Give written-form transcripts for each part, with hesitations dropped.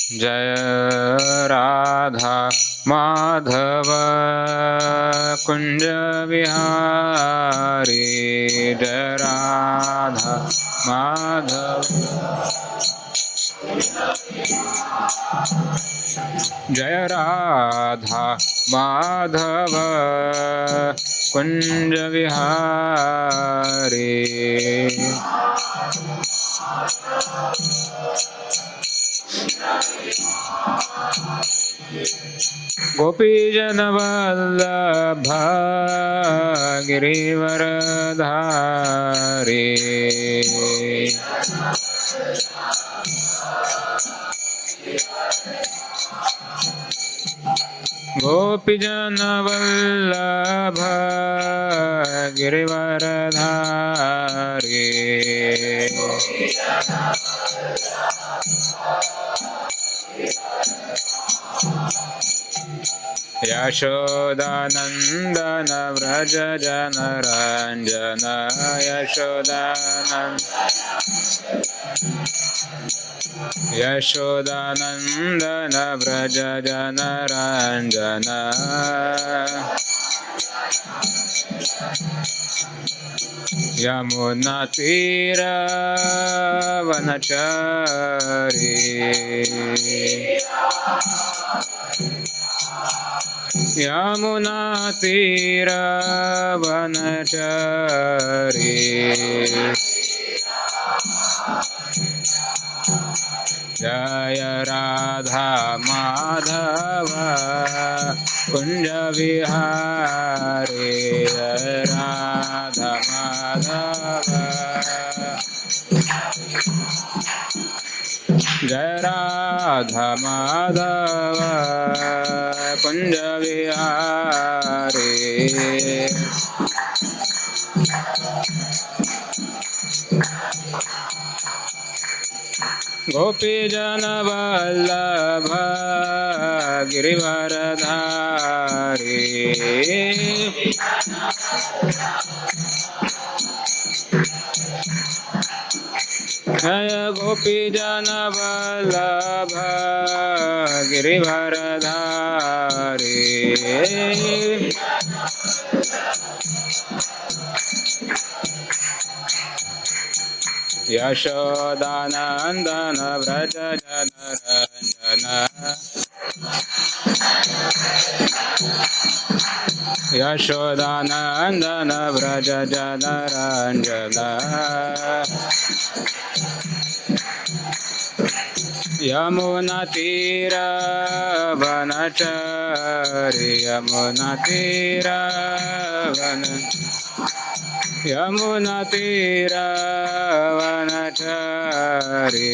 जय राधा माधव कुंज विहारी। जय राधा माधव जय राधा माधव कुंज विहारी। गोपीजन वल्लभ गिरिवरधारी। गोपीजन वल्लभ गिरिवरधारी। यशोदानंदन व्रज जनरंजन। यशोदानंदन व्रज जनरंजन। यमुना तीर वनचारी। यमुना तीर वनचारी। जय राधा माधव कुंज विहारी। जय राधा माधव जय राधा माधव कुंज विहारी। गोपीजन वल्लभ गिरिवरधारी। जय गोपीजन वल्लभ गिरिवरधारी। यशोदानंदन व्रज जनरंजन। यशोदानंदन व्रज जनरंजन। यमुना तीर वनचारी। यमुना तीर यमुना तीर वनचारी।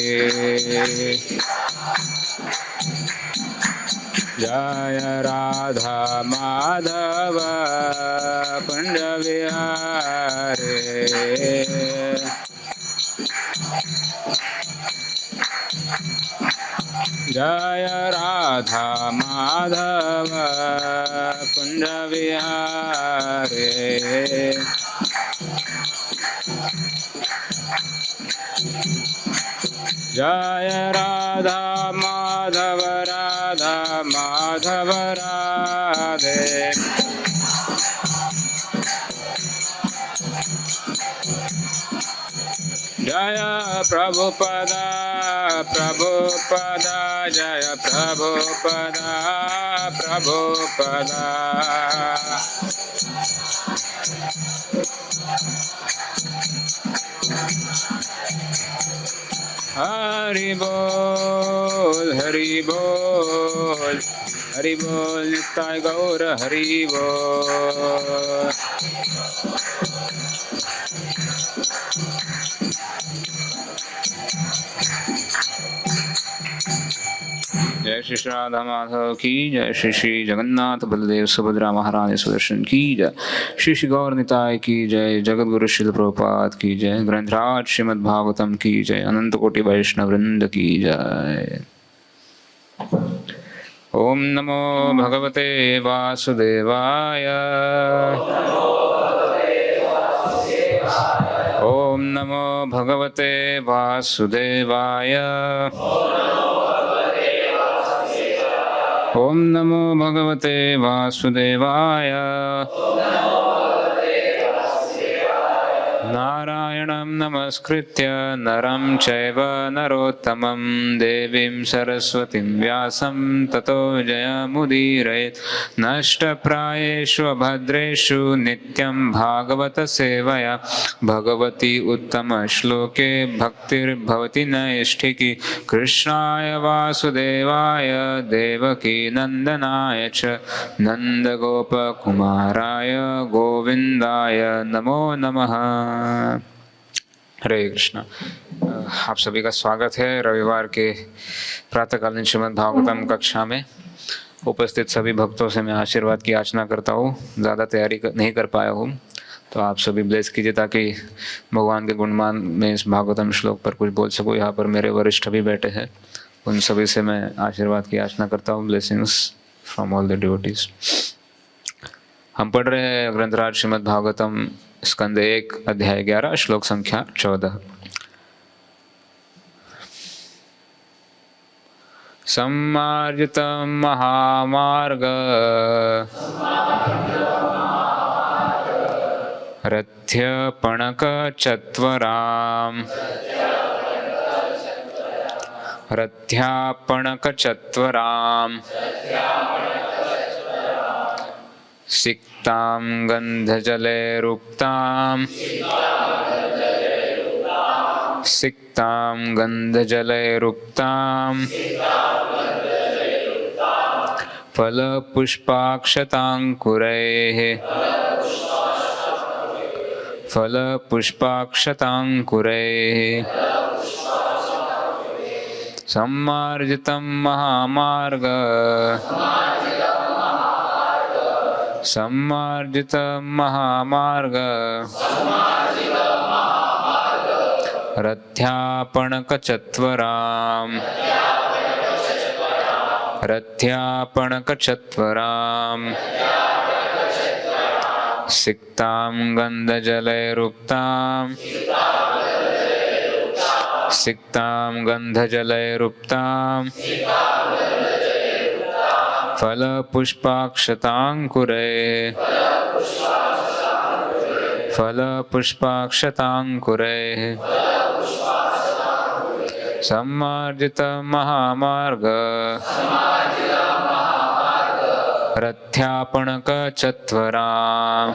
जय राधा माधव कुंज विहारी। जय राधा माधव कुंज विहारी। जय राधा माधव राधा माधव राधे। जय प्रभुपदा प्रभुपदा जय प्रभुपदा प्रभुपदा। हरि बोल हरि बोल हरि बोल निताय गौर हरि बोल। जय श्री राधा माधव की जय। श्री श्री जगन्नाथ बलदेव सुभद्रा महारानी सुदर्शन की जय। श्री श्री गौर निताय की जय। जगत गुरु शिल प्रभुपाद की जय। ग्रंथराज श्रीमद् भागवतम की जय। अनंत कोटि वैष्णव वृंद की जय। ओम नमो भगवते वासुदेवाय। ओम नमो भगवते वासुदेवाय। ओम नमो भगवते वासुदेवाय। नारायणं नमस्कृत्य नरं चैव नरोत्तमं देवीं सरस्वतीं व्यासं ततो जयमुदीरयेत्। नष्टप्रायेषु भद्रेषु नित्यं भागवत सेवया भगवती उत्तमश्लोके भक्तिर्भवति नैष्ठिकी। कृष्णाय वासुदेवाय देवकी नन्दनाय च नन्दगोपकुमाराय गोविन्दाय नमो नमः। हरे कृष्णा। आप सभी का स्वागत है रविवार के प्रातःकालीन श्रीमद् भागवतम कक्षा में। उपस्थित सभी भक्तों से मैं आशीर्वाद की याचना करता हूँ। ज़्यादा तैयारी नहीं कर पाया हूँ तो आप सभी ब्लेस कीजिए ताकि भगवान के गुणमान में इस भागवतम श्लोक पर कुछ बोल सकूँ। यहाँ पर मेरे वरिष्ठ भी बैठे हैं, उन सभी से मैं आशीर्वाद की याचना करता हूँ। Blessings from all the devotees. हम पढ़ रहे हैं ग्रंथराज श्रीमद् भागवतम स्कंद 1 अध्याय 11 श्लोक संख्या 14। सम्मार्जितं महामार्ग रथ्यापणकचत्वराम् सिक्तां गन्धजलेरुक्ताम् फलपुष्पाक्षताङ्कुरैः सम्मार्जितं महामार्ग रथ्यापणकचत्वराम् सिक्तां गन्धजलैरुक्ताम् फलपुष्पाक्षताङ्कुरैः सम्मार्जितं महामार्ग रथ्यापणकचत्वराम्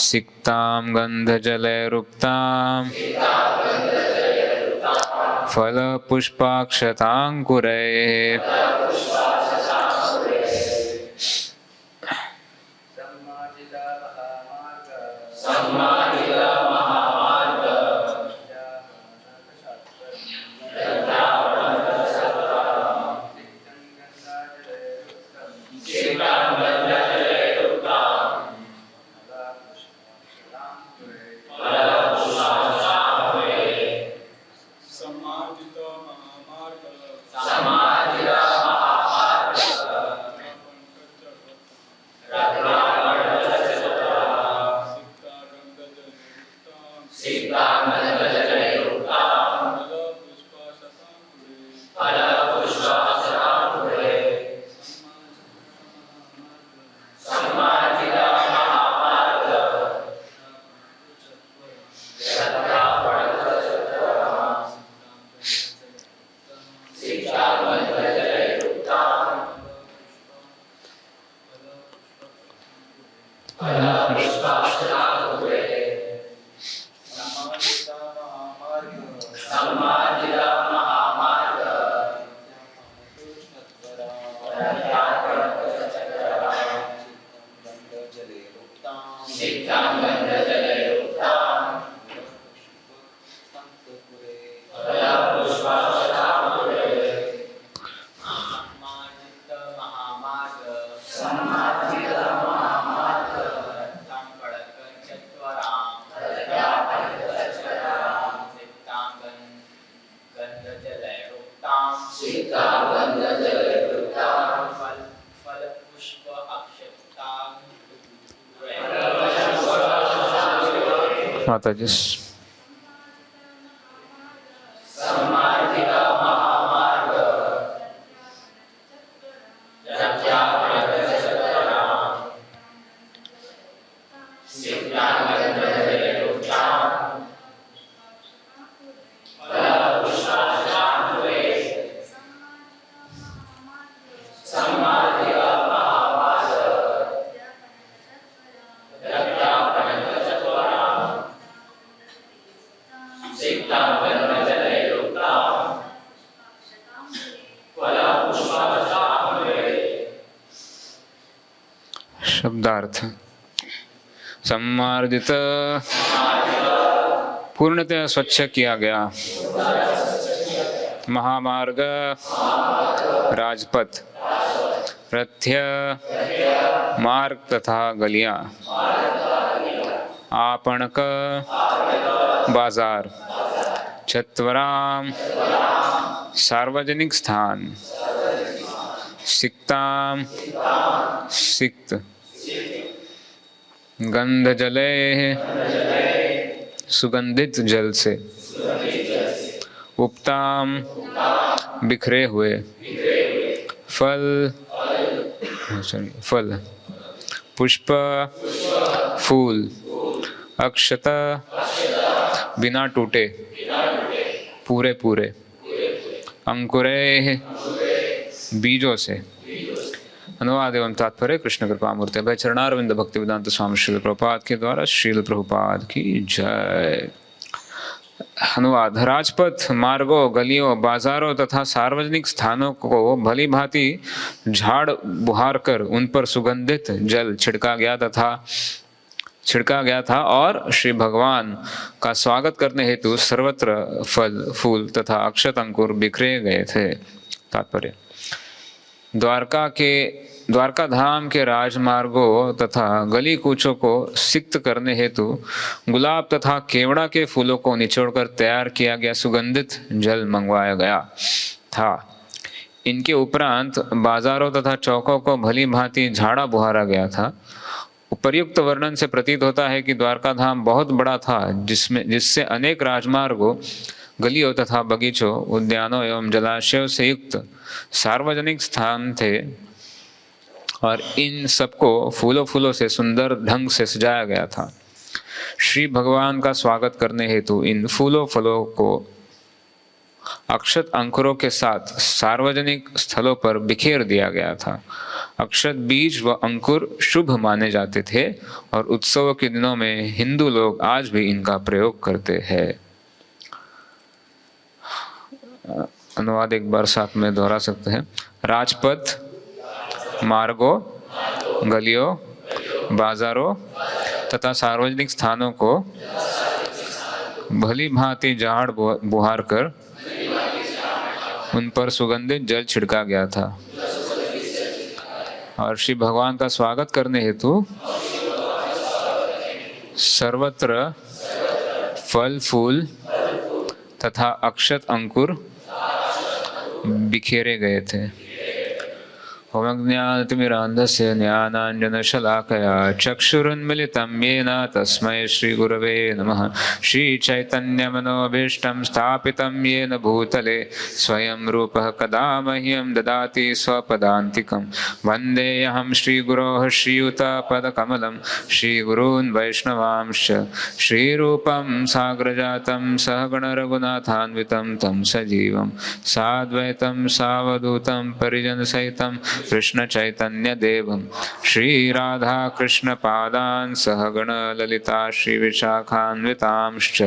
सिक्तां गन्धजलैरुक्ताम् फलपुष्पाक्षताङ्कुरैः माता जी। शब्दार्थ सम्मार्जित पूर्णतः स्वच्छ किया गया महामार्ग राजपथ रथ्य मार्ग तथा गलियां आपणक बाजार चत्वराम सार्वजनिक स्थान सिक्ताम सिक्त गंध जले सुगंधित जल से उपताम बिखरे हुए फल पुष्प फूल अक्षत बिना टूटे पूरे पूरे अंकुरे बीजों से। अनुवाद एवं तात्पर्य कृष्ण कृपा मूर्ति भाई चरणारविंद भक्ति वेदांत स्वामी श्रील प्रभुपाद के द्वारा श्रील प्रभुपाद की जय। अनुवाद राजपथ मार्गों गलियों बाजारों तथा सार्वजनिक स्थानों को भली भांति झाड़ बुहार कर उन पर सुगंधित जल छिड़का गया था और श्री भगवान का स्वागत करने हेतु सर्वत्र फल फूल तथा अक्षत अंकुर बिखरे गए थे। तात्पर्य द्वारका धाम के राजमार्गों तथा गली कूचों को सिक्त करने हेतु गुलाब तथा केवड़ा के फूलों को निचोड़कर तैयार किया गया सुगंधित जल मंगवाया गया था। इनके उपरांत बाजारों तथा चौकों को भली भांति झाड़ा बुहारा गया था। उपर्युक्त वर्णन से प्रतीत होता है कि द्वारका धाम बहुत बड़ा था जिससे अनेक राजमार्गों गलियों तथा बगीचों उद्यानों एवं जलाशयों से युक्त सार्वजनिक स्थान थे और इन सबको फूलों से सुंदर ढंग से सजाया गया था। श्री भगवान का स्वागत करने हेतु इन फलों को अक्षत अंकुरों के साथ सार्वजनिक स्थलों पर बिखेर दिया गया था। अक्षत बीज व अंकुर शुभ माने जाते थे और उत्सवों के दिनों में हिंदू लोग आज भी इनका प्रयोग करते हैं। अनुवाद एक बार साथ में दोहरा सकते हैं। राजपथ मार्गों गलियों बाजारों तथा सार्वजनिक स्थानों को भली भांति झाड़ बुहार कर उन पर सुगंधित जल छिड़का गया था और श्री भगवान का स्वागत करने हेतु सर्वत्र फल फूल तथा अक्षत अंकुर बिखेरे गए थे। ओमज्ञानतिमिरान्धस्य ज्ञानाञ्जनशलाकया चक्षुरुन्मिलितं येन तस्मै श्रीगुरवे नमः। श्रीचैतन्यमनोभीष्टं स्थापितं येन भूतले स्वयं रूपः कदा मह्यं ददाति स्वपदान्तिकं। वन्देऽहं श्रीगुरोः श्रीयुतपदकमलं श्रीगुरून् वैष्णवांश्च श्रीरूपं साग्रजातं सहगणरघुनाथान्वितं तं सजीवं साद्वैतं सावधूतं परिजनसहितं कृष्ण चैतन्य देवं श्री राधा कृष्ण पादान् सहगण ललिता श्री विशाखान्वितांश्च।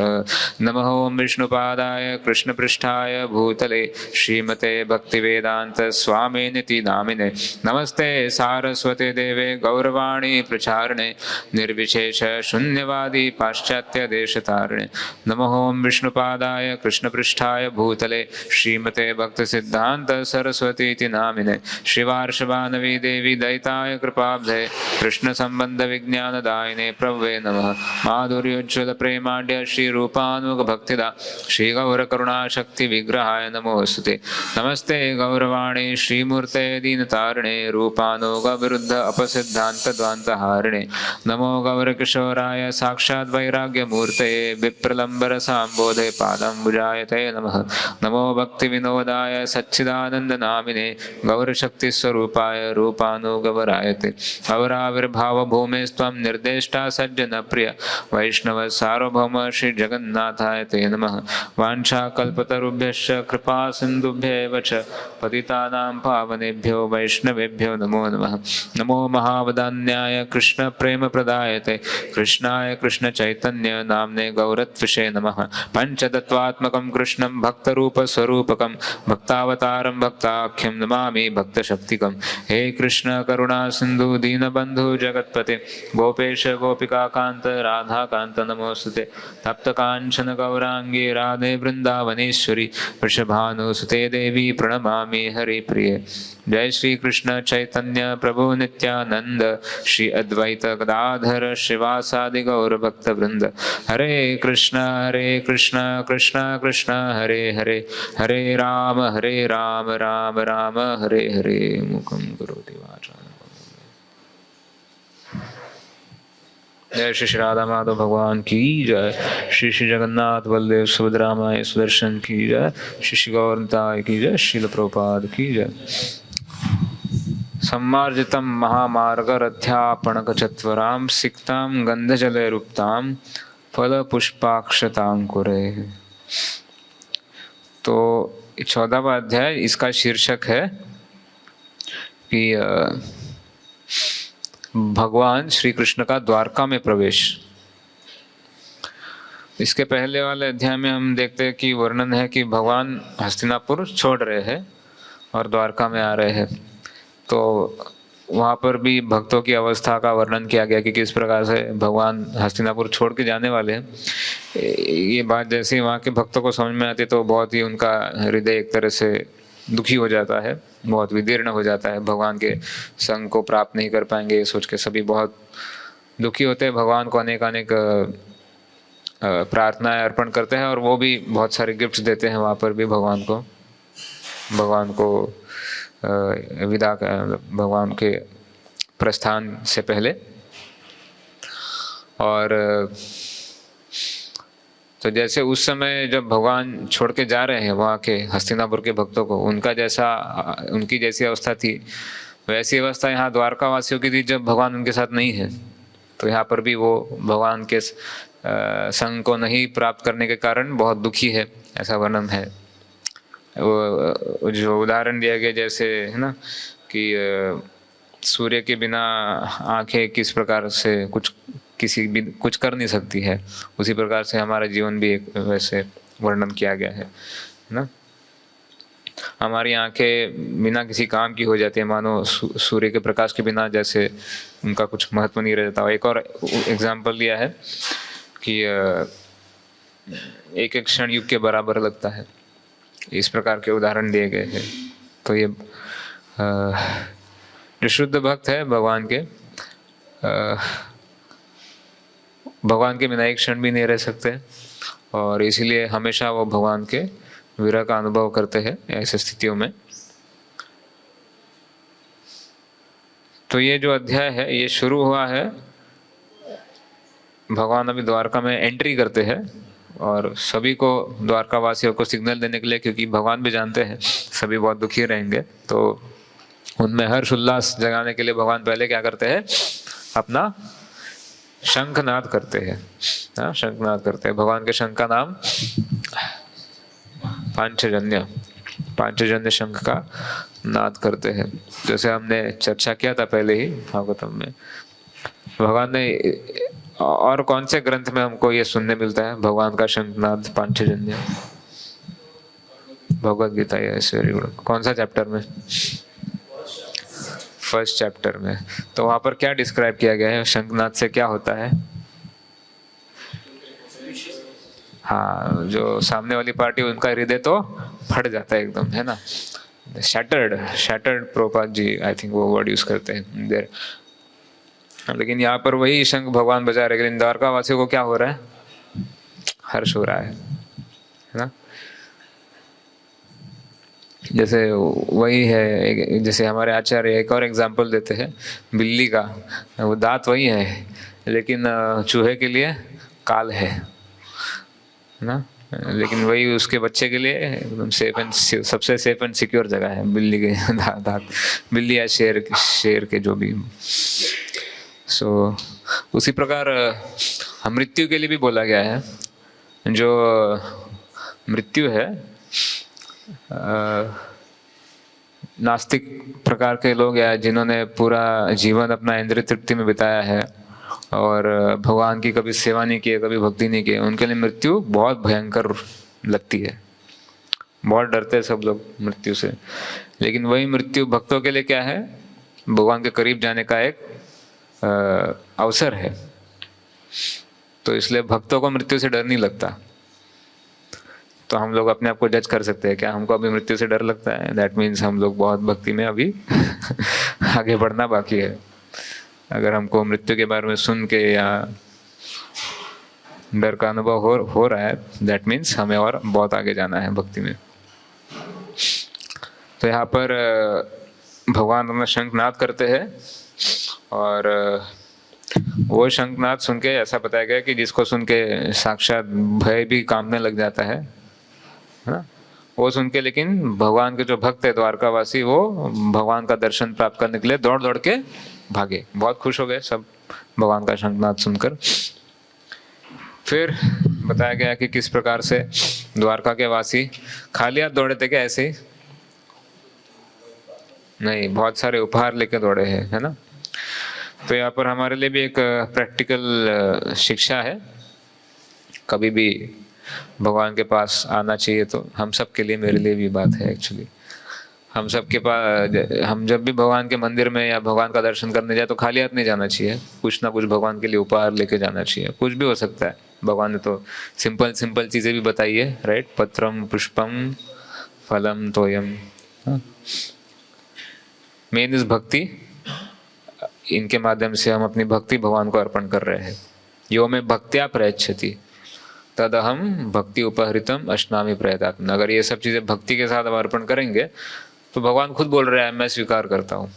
नमः ओं विष्णुपादाय कृष्ण पृष्ठाय भूतले श्रीमते भक्तिवेदांत स्वामिनिति नामिने। नमस्ते सारस्वते देवे गौरवाणी प्रचारिणे निर्विशेष शून्यवादी पाश्चात्य देशतारिणे। नमः ओं विष्णुपादाय कृष्ण पृष्ठाय भूतले श्रीमते भक्ति सिद्धांत सरस्वती नामिने। शिवार्षभानवी देवी दयिताय कृपाब्धे कृष्ण संबंध विज्ञान दायिने प्रभवे नमः। माधुर्योज्ज्वल प्रेमाढ्य श्री रूपानुग भक्तिदा श्री गौर करुणा शक्ति विग्रहाय नमोस्तुते। नमस्ते गौरवाणी श्रीमूर्ते दीनतारिणे रूपानुग विरुद्ध अपसिद्धांत द्वांतहारिणे। नमो गौर किशोराय साक्षात् वैराग्य मूर्ते विप्रलंबर सांबोधे पादंबुजाय ते नमः। नमो भक्ति विनोदाय सच्चिदानंद नामिने गौर शक्ति स्वरूपाय रूपानुगवरायते। अवराविर्भाव भूमेस्त्वं निर्देष्टा सज्जन प्रिय वैष्णव सार्वभौम श्री जगन्नाथाय ते नमः। वाञ्छा कल्पतरुभ्यश्च कृपा सिन्धुभ्येव च पतितानां पावनेभ्यो वैष्णवेभ्यो नमो नमः। नमो महावदान्याय कृष्ण प्रेम प्रदायते कृष्णाय कृष्ण चैतन्य नाम्ने गौरत्विषे नमः। पंचतत्त्वात्मकं कृष्णं भक्तरूप स्वरूपकं भक्तावतारं भक्ताख्यं नमामि भक्तशक्तिकं। जगदाधिकम्। हे कृष्ण करुणा सिंधु दीनबंधु जगत्पते गोपेश गोपिका कांत राधा कांत नमोस्तुते। तप्त कांचन गौरांगी राधे वृंदावनेश्वरी वृषभानुसुते देवी प्रणमामि हरिप्रिये। जय श्री कृष्ण चैतन्य प्रभु नित्यानंद श्री अद्वैत गदाधर श्रीवासादि गौर भक्त वृंद। हरे कृष्ण कृष्ण कृष्ण हरे हरे हरे राम राम राम हरे हरे। मुखम करोति वाचालं। जय श्री राधा माधव भगवान की जय। श्री श्री जगन्नाथ बलदेव सुभद्रा माई सुदर्शन की जय। श्री श्री गौर निताय की जय। श्रील प्रभुपाद की जय। सम्मार्जितं महामार्गरथ्यापणकचत्वरां सिक्तां गन्धजलैरुक्तां फलपुष्पाक्षतांकुरे। तो 14वां अध्याय, इसका शीर्षक है कि भगवान श्री कृष्ण का द्वारका में प्रवेश। इसके पहले वाले अध्याय में हम देखते हैं कि वर्णन है कि भगवान हस्तिनापुर छोड़ रहे हैं और द्वारका में आ रहे हैं। तो वहाँ पर भी भक्तों की अवस्था का वर्णन किया गया कि किस प्रकार से भगवान हस्तिनापुर छोड़ के जाने वाले हैं। ये बात जैसे वहाँ के भक्तों को समझ में आती तो बहुत ही उनका हृदय एक तरह से दुखी हो जाता है, बहुत विदीर्ण हो जाता है। भगवान के संग को प्राप्त नहीं कर पाएंगे ये सोच के सभी बहुत दुखी होते हैं। भगवान को अनेक प्रार्थनाएं अर्पण करते हैं और वो भी बहुत सारे गिफ्ट्स देते हैं वहाँ पर भी भगवान को विदा भगवान के प्रस्थान से पहले। और तो जैसे उस समय जब भगवान छोड़ के जा रहे हैं वहाँ के हस्तिनापुर के भक्तों को, उनकी जैसी अवस्था थी वैसी अवस्था यहाँ द्वारका वासियों की थी जब भगवान उनके साथ नहीं है। तो यहाँ पर भी वो भगवान के संग को नहीं प्राप्त करने के कारण बहुत दुखी है, ऐसा वर्णन है। वो जो उदाहरण दिया गया जैसे है ना कि सूर्य के बिना आंखें किस प्रकार से कुछ कर नहीं सकती है, उसी प्रकार से हमारा जीवन भी एक वैसे वर्णन किया गया है ना। हमारी आंखें बिना किसी काम की हो जाती है, मानो सूर्य के प्रकाश के बिना जैसे उनका कुछ महत्व नहीं रह जाता। एक और एग्जाम्पल दिया है कि एक क्षण युग के बराबर लगता है। इस प्रकार के उदाहरण दिए गए हैं। तो ये जो शुद्ध भक्त है भगवान के बिना एक क्षण भी नहीं रह सकते और इसीलिए हमेशा वो भगवान के विरह का अनुभव करते हैं ऐसी स्थितियों में। तो ये जो अध्याय है ये शुरू हुआ है, भगवान अभी द्वारका में एंट्री करते हैं और सभी को द्वारका वासियों को सिग्नल देने के लिए, क्योंकि भगवान भी जानते हैं सभी बहुत दुखी रहेंगे, तो उनमें हर्ष उल्लास जगाने के लिए भगवान पहले क्या करते हैं, अपना शंखनाद करते हैं। शंखनाद करते हैं। भगवान के शंख का नाम पांचजन्य शंख का नाद करते हैं। जैसे हमने चर्चा किया था पहले ही भागवतम में। भगवान ने और कौन से ग्रंथ में हमको ये सुनने मिलता है भगवान का शंखनाद Panchajanya? Bhagavad Gita. Yes, very good. कौन सा चैप्टर में? फर्स्ट चैप्टर में। तो वहां पर क्या डिस्क्राइब किया गया है? शंखनाद से क्या होता है? हाँ, जो सामने वाली पार्टी उनका हृदय तो फट जाता है एकदम, है ना। Shattered Prabhupada ji I think वो वर्ड यूज करते हैं देर। लेकिन यहाँ पर वही शंख भगवान बजा रहे, लेकिन द्वारका वासियों को क्या हो रहा है? हर्ष हो रहा है ना। जैसे वही है, जैसे हमारे आचार्य एक और एग्जाम्पल देते हैं बिल्ली का। वो दांत वही है लेकिन चूहे के लिए काल है ना, लेकिन वही उसके बच्चे के लिए एकदम सबसे सेफ एंड सिक्योर जगह है बिल्ली के दांत। बिल्ली या शेर के जो भी। सो उसी प्रकार मृत्यु के लिए भी बोला गया है। जो मृत्यु है, नास्तिक प्रकार के लोग या जिन्होंने पूरा जीवन अपना इंद्रिय तृप्ति में बिताया है और भगवान की कभी सेवा नहीं की है, कभी भक्ति नहीं की है, उनके लिए मृत्यु बहुत भयंकर लगती है। बहुत डरते हैं सब लोग मृत्यु से, लेकिन वही मृत्यु भक्तों के लिए क्या है, भगवान के करीब जाने का एक अवसर है। तो इसलिए भक्तों को मृत्यु से डर नहीं लगता। तो हम लोग अपने आप को जज कर सकते हैं, क्या हमको अभी मृत्यु से डर लगता है, दैट मीन्स हम लोग बहुत भक्ति में अभी आगे बढ़ना बाकी है। अगर हमको मृत्यु के बारे में सुन के या डर का अनुभव हो रहा है, दैट मीन्स हमें और बहुत आगे जाना है भक्ति में। तो यहाँ पर भगवान अपना शंखनाद करते हैं, और वो शंखनाद सुन के ऐसा बताया गया कि जिसको सुन के साक्षात भय भी कांपने लग जाता है ना, वो सुन के, लेकिन भगवान के जो भक्त है द्वारकावासी, वो भगवान का दर्शन प्राप्त करने के लिए दौड़ दौड़ के भागे, बहुत खुश हो गए सब भगवान का शंखनाद सुनकर। फिर बताया गया कि किस प्रकार से द्वारका के वासी खाली हाथ दौड़े थे, क्या ऐसे ही नहीं, बहुत सारे उपहार लेके दौड़े हैं, है ना। तो यहाँ पर हमारे लिए भी एक प्रैक्टिकल शिक्षा है, कभी भी भगवान के पास आना चाहिए। तो हम सब के लिए, मेरे लिए भी बात है एक्चुअली, हम सब के पास, हम जब भी भगवान के मंदिर में या भगवान का दर्शन करने जाए तो खाली हाथ नहीं जाना चाहिए, कुछ ना कुछ भगवान के लिए उपहार लेके जाना चाहिए। कुछ भी हो सकता है, भगवान ने तो सिंपल सिंपल चीज़ें भी बताई है, राइट। पत्रम पुष्पम फलम तोयम, मेन इज भक्ति। इनके माध्यम से हम अपनी भक्ति भगवान को अर्पण कर रहे हैं। यो में भक्त्या प्रयच्छति तदहम भक्ति उपहृतम अश्नामि प्रयतात्मन। अगर ये सब चीज़ें भक्ति के साथ हम अर्पण करेंगे तो भगवान खुद बोल रहे हैं मैं स्वीकार करता हूँ,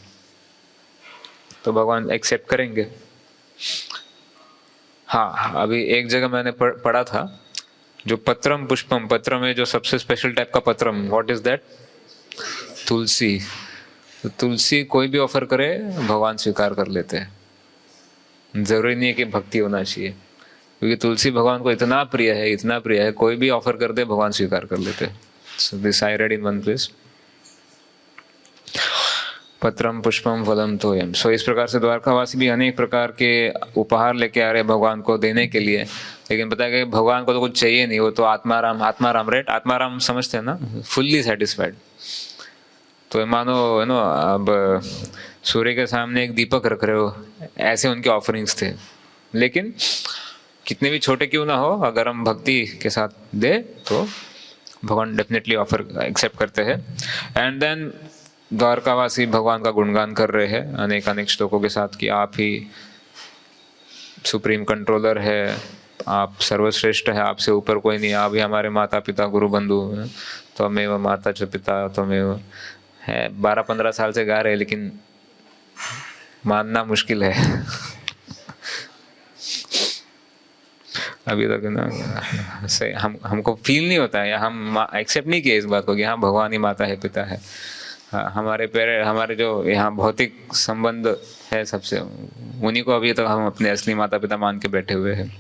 तो भगवान एक्सेप्ट करेंगे। हाँ, अभी एक जगह मैंने पढ़ा था, जो पत्रम पुष्पम, पत्र में जो सबसे स्पेशल टाइप का पत्रम, व्हाट इज दैट, तुलसी। तो तुलसी कोई भी ऑफर करे भगवान स्वीकार कर लेते हैं, जरूरी नहीं है कि भक्ति होना चाहिए, क्योंकि तुलसी भगवान को इतना प्रिय है, इतना प्रिय है, कोई भी ऑफर कर दे भगवान स्वीकार कर लेते हैं। So this I read in one place, पत्रम पुष्पम फलम तोयम। सो इस प्रकार से द्वारकावासी भी अनेक प्रकार के उपहार लेके आ रहे भगवान को देने के लिए, लेकिन पता है कि भगवान को तो कुछ चाहिए नहीं, वो तो आत्माराम, आत्माराम, राइट, आत्माराम समझते हैं ना, फुल्ली सेटिस्फाइड। तो मानो है ना, अब सूर्य के सामने एक दीपक रख रहे हो, ऐसे उनके ऑफरिंग्स थे। लेकिन कितने भी छोटे क्यों ना हो, अगर हम भक्ति के साथ दे तो भगवान डेफिनेटली ऑफर एक्सेप्ट करते हैं। एंड देन द्वारकावासी भगवान का गुणगान कर रहे हैं अनेक अनेक श्लोकों के साथ कि आप ही सुप्रीम कंट्रोलर है, आप सर्वश्रेष्ठ है, आपसे ऊपर कोई नहीं, आप ही हमारे माता पिता गुरु बंधु हैं, तो हमें वो माता च पिता, तो हमें वो है। 12-15 साल से गा रहे हैं, लेकिन मानना मुश्किल है अभी तक ना से हमको फील नहीं होता है, या हम एक्सेप्ट नहीं किए इस बात को कि हाँ भगवान ही माता है, पिता है। हमारे पेरेंट्स, हमारे जो यहाँ भौतिक संबंध है सबसे, उन्हीं को अभी तक हम अपने असली माता पिता मान के बैठे हुए हैं।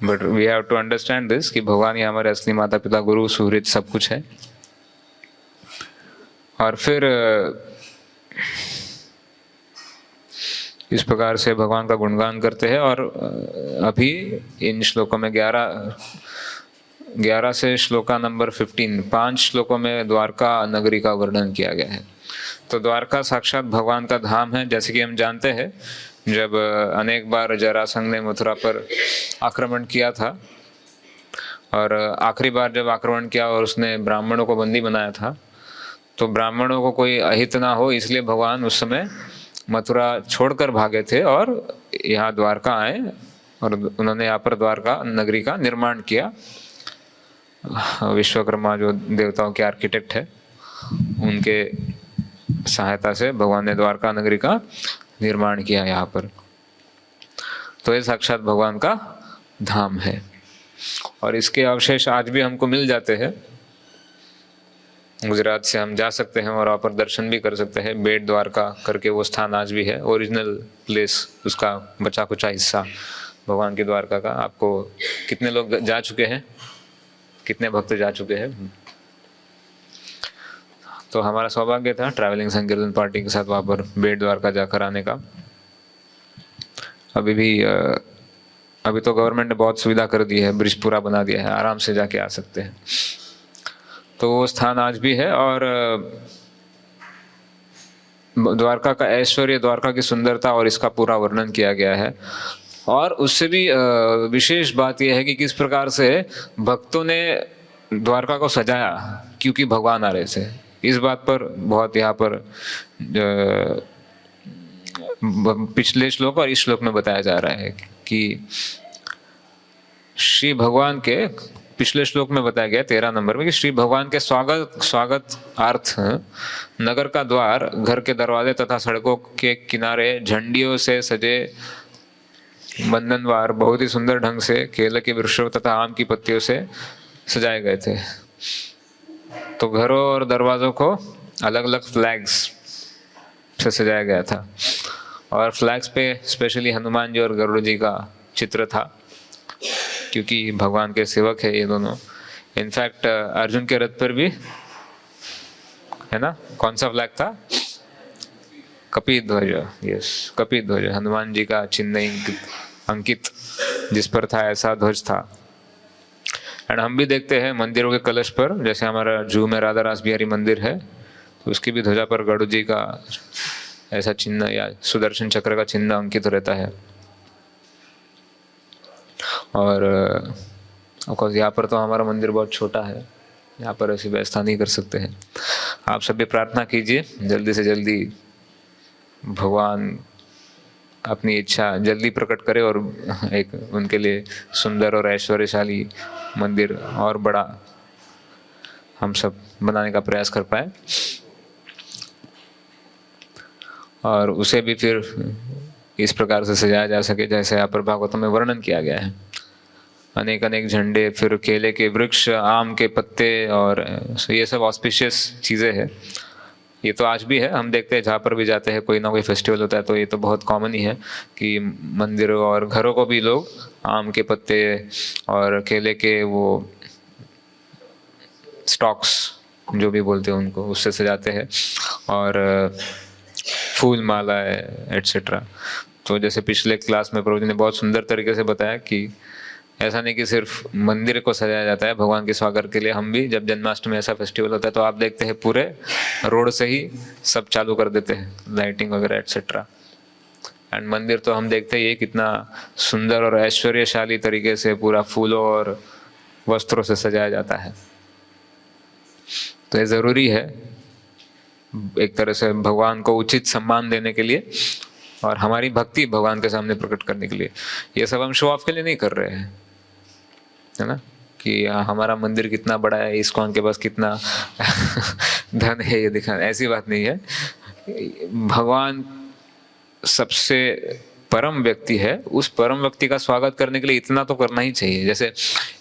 But we have to understand this कि भगवान ही हमारे असली माता पिता, गुरु, सुहृद सब कुछ है। और फिर इस प्रकार से भगवान का गुणगान करते हैं। और अभी इन श्लोकों में 11 से श्लोका नंबर 15, 5 श्लोकों में द्वारका नगरी का वर्णन किया गया है। तो द्वारका साक्षात भगवान का धाम है। जैसे कि हम जानते हैं, जब अनेक बार जरासंध ने मथुरा पर आक्रमण किया था, और आखिरी बार जब आक्रमण किया और उसने ब्राह्मणों को बंदी बनाया था, तो ब्राह्मणों को कोई अहित ना हो इसलिए भगवान उस समय मथुरा छोड़कर भागे थे और यहाँ द्वारका आए, और उन्होंने यहाँ पर द्वारका नगरी का निर्माण किया। विश्वकर्मा जो देवताओं के आर्किटेक्ट है, उनके सहायता से भगवान ने द्वारका नगरी का निर्माण किया यहाँ पर। तो ये साक्षात भगवान का धाम है, और इसके अवशेष आज भी हमको मिल जाते हैं। गुजरात से हम जा सकते हैं और वहाँ पर दर्शन भी कर सकते हैं। बेट द्वारका करके वो स्थान आज भी है, ओरिजिनल प्लेस, उसका बचा कुचा हिस्सा भगवान की द्वारका का। आपको कितने लोग जा चुके हैं, कितने भक्त जा चुके हैं? तो हमारा सौभाग्य था ट्रैवलिंग संकीर्तन पार्टी के साथ वहाँ पर बेट द्वारका जाकर आने का। अभी तो गवर्नमेंट ने बहुत सुविधा कर दी है, ब्रिज पूरा बना दिया है, आराम से जाके आ सकते हैं। तो वो स्थान आज भी है। और द्वारका का ऐश्वर्य, द्वारका की सुंदरता और इसका पूरा वर्णन किया गया है। और उससे भी विशेष बात यह है कि किस प्रकार से भक्तों ने द्वारका को सजाया, क्योंकि भगवान आ रहे थे। इस बात पर बहुत यहाँ पर पिछले श्लोक और इस श्लोक में बताया जा रहा है कि श्री भगवान के, पिछले श्लोक में बताया गया 13 नंबर में, कि श्री भगवान के स्वागत अर्थ नगर का द्वार, घर के दरवाजे तथा सड़कों के किनारे झंडियों से सजे बंधनवार बहुत ही सुंदर ढंग से केले के वृक्षों तथा आम की पत्तियों से सजाए गए थे। तो घरों और दरवाजों को अलग अलग फ्लैग्स से सजाया गया था, और फ्लैग्स पे स्पेशली हनुमान जी और गरुड़ जी का चित्र था, क्योंकि भगवान के सेवक है ये दोनों। इनफैक्ट अर्जुन के रथ पर भी है ना, कौन सा फ्लैग था? कपिध्वज। यस, कपिध्वज, हनुमान जी का चिन्ह अंकित जिस पर था, ऐसा ध्वज था। एंड हम भी देखते हैं मंदिरों के कलश पर, जैसे हमारा जू में राधा रास बिहारी मंदिर है, तो उसकी भी ध्वजा पर गरुड़ जी का ऐसा चिन्ह या सुदर्शन चक्र का चिन्ह अंकित रहता है। और ऑफकोर्स यहाँ पर तो हमारा मंदिर बहुत छोटा है, यहाँ पर ऐसी व्यवस्था नहीं कर सकते हैं। आप सभी प्रार्थना कीजिए जल्दी से जल्दी भगवान अपनी इच्छा जल्दी प्रकट करे और एक उनके लिए सुंदर और ऐश्वर्यशाली मंदिर और बड़ा हम सब बनाने का प्रयास कर पाए, और उसे भी फिर इस प्रकार से सजाया जा सके जैसे यहाँ पर भागवतम में वर्णन किया गया है। अनेक अनेक झंडे, फिर केले के वृक्ष, आम के पत्ते, और ये सब ऑस्पिशियस चीज़ें हैं। ये तो आज भी है, हम देखते हैं जहाँ पर भी जाते हैं कोई ना कोई फेस्टिवल होता है, तो ये तो बहुत कॉमन ही है कि मंदिरों और घरों को भी लोग आम के पत्ते और केले के वो स्टॉक्स जो भी बोलते हैं उनको, उससे सजाते हैं, और फूल माला एटसेट्रा। तो जैसे पिछले क्लास में प्रभु जी ने बहुत सुंदर तरीके से बताया कि ऐसा नहीं कि सिर्फ मंदिर को सजाया जाता है भगवान के स्वागत के लिए, हम भी जब जन्माष्टमी ऐसा फेस्टिवल होता है तो आप देखते हैं पूरे रोड से ही सब चालू कर देते हैं, लाइटिंग वगैरह एटसेट्रा। एंड मंदिर तो हम देखते हैं ये कितना सुंदर और ऐश्वर्यशाली तरीके से पूरा फूलों और वस्त्रों से सजाया जाता है। तो ये ज़रूरी है एक तरह से भगवान को उचित सम्मान देने के लिए और हमारी भक्ति भगवान के सामने प्रकट करने के लिए। ये सब हम शो ऑफ के लिए नहीं कर रहे हैं, है ना, कि हमारा मंदिर कितना बड़ा है, इस्कॉन के पास कितना धन है ये दिखाना, ऐसी बात नहीं है। भगवान सबसे परम व्यक्ति है, उस परम व्यक्ति का स्वागत करने के लिए इतना तो करना ही चाहिए। जैसे